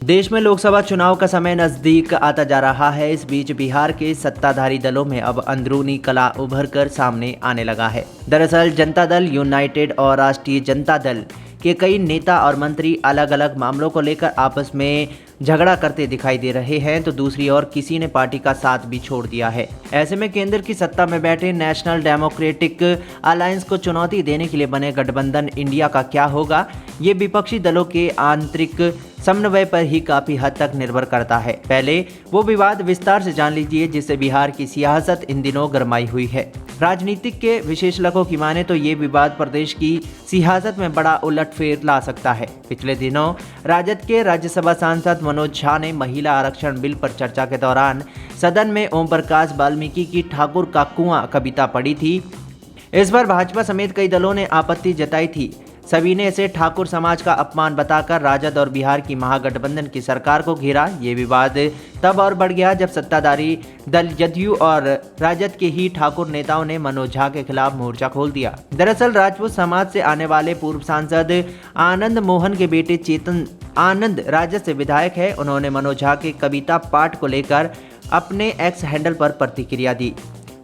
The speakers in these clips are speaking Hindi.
देश में लोकसभा चुनाव का समय नजदीक आता जा रहा है। इस बीच बिहार के सत्ताधारी दलों में अब अंदरूनी कलह उभर कर सामने आने लगा है। दरअसल जनता दल यूनाइटेड और राष्ट्रीय जनता दल के कई नेता और मंत्री अलग अलग मामलों को लेकर आपस में झगड़ा करते दिखाई दे रहे हैं, तो दूसरी ओर किसी ने पार्टी का साथ भी छोड़ दिया है। ऐसे में केंद्र की सत्ता में बैठे नेशनल डेमोक्रेटिक अलायंस को चुनौती देने के लिए बने गठबंधन इंडिया का क्या होगा, ये विपक्षी दलों के आंतरिक समन्वय पर ही काफी हद तक निर्भर करता है। पहले वो विवाद विस्तार से जान लीजिए जिससे बिहार की सियासत इन दिनों गरमाई हुई है। राजनीतिक के विशेषज्ञों की माने तो ये विवाद प्रदेश की सियासत में बड़ा उलटफेर ला सकता है। पिछले दिनों राजद के राज्यसभा सांसद मनोज झा ने महिला आरक्षण बिल पर चर्चा के दौरान सदन में ओम प्रकाश वाल्मीकि की ठाकुर का कुआं कविता पढ़ी थी। इस पर भाजपा समेत कई दलों ने आपत्ति जताई थी। सभी ने इसे ठाकुर समाज का अपमान बताकर राजद और बिहार की महागठबंधन की सरकार को घेरा। ये विवाद तब और बढ़ गया जब सत्ताधारी दल जदयू और राजद के ही ठाकुर नेताओं ने मनोज झा के खिलाफ मोर्चा खोल दिया। दरअसल राजपूत समाज से आने वाले पूर्व सांसद आनंद मोहन के बेटे चेतन आनंद राजद से विधायक है। उन्होंने मनोज झा के कविता पाठ को लेकर अपने एक्स हैंडल पर प्रतिक्रिया दी।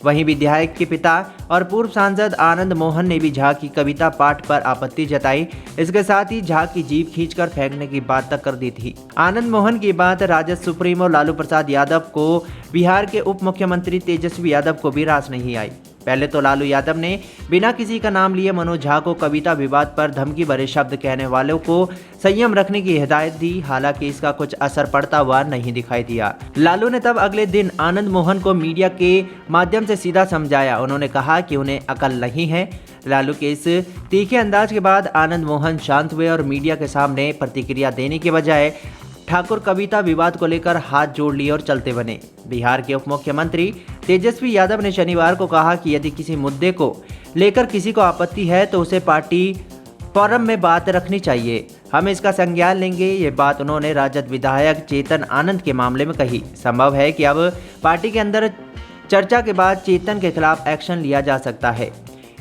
वहीं विधायक के पिता और पूर्व सांसद आनंद मोहन ने भी झा की कविता पाठ पर आपत्ति जताई। इसके साथ ही झा की जीभ खींचकर फेंकने की बात तक कर दी थी। आनंद मोहन की बात राजद सुप्रीमो लालू प्रसाद यादव को बिहार के उप मुख्यमंत्री तेजस्वी यादव को भी रास नहीं आई। पहले तो लालू यादव ने बिना किसी का नाम लिए मनोज झा को कविता विवाद पर धमकी भरे शब्द कहने वालों को संयम रखने की हिदायत दी। हालांकि इसका कुछ असर पड़ता हुआ नहीं दिखाई दिया। लालू ने तब अगले दिन आनंद मोहन को मीडिया के माध्यम से सीधा समझाया। उन्होंने कहा कि उन्हें अकल नहीं है। लालू के इस तीखे अंदाज के बाद आनंद मोहन शांत हुए और मीडिया के सामने प्रतिक्रिया देने के बजाय ठाकुर कविता विवाद को लेकर हाथ जोड़ लिए और चलते बने। बिहार के उप मुख्यमंत्री तेजस्वी यादव ने शनिवार को कहा कि यदि किसी मुद्दे को लेकर किसी को आपत्ति है तो उसे पार्टी फोरम में बात रखनी चाहिए। हम इसका संज्ञान लेंगे। ये बात उन्होंने राजद विधायक चेतन आनंद के मामले में कही। संभव है कि अब पार्टी के अंदर चर्चा के बाद चेतन के खिलाफ एक्शन लिया जा सकता है।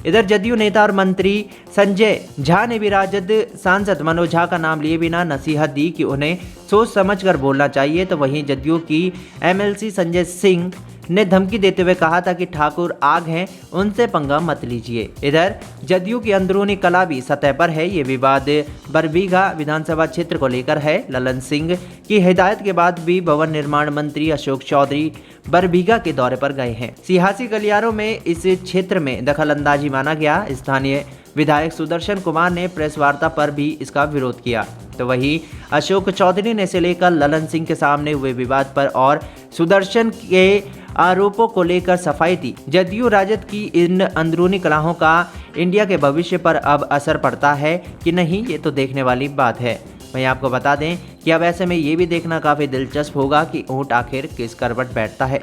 इधर जदयू नेता और मंत्री संजय झा ने भी राजद सांसद मनोज झा का नाम लिए बिना नसीहत दी कि उन्हें सोच समझकर बोलना चाहिए। तो वहीं जदयू की एमएलसी संजय सिंह ने धमकी देते हुए कहा था कि ठाकुर आग हैं, उनसे पंगा मत लीजिए। इधर जदयू की अंदरूनी कला भी सतह पर है। ये विवाद बरबीघा विधानसभा क्षेत्र को लेकर है। ललन सिंह की हिदायत के बाद भी भवन निर्माण मंत्री अशोक चौधरी बरबीघा के दौरे पर गए हैं। सियासी गलियारों में इस क्षेत्र में दखलंदाजी माना गया। स्थानीय विधायक सुदर्शन कुमार ने प्रेस वार्ता पर भी इसका विरोध किया। तो वहीं अशोक चौधरी ने इसे लेकर ललन सिंह के सामने हुए विवाद पर और सुदर्शन के आरोपों को लेकर सफाई दी। जदयू राजद की इन अंदरूनी कलहों का इंडिया के भविष्य पर अब असर पड़ता है कि नहीं, ये तो देखने वाली बात है। वहीं आपको बता दें कि अब ऐसे में ये भी देखना काफ़ी दिलचस्प होगा कि ऊंट आखिर किस करवट बैठता है।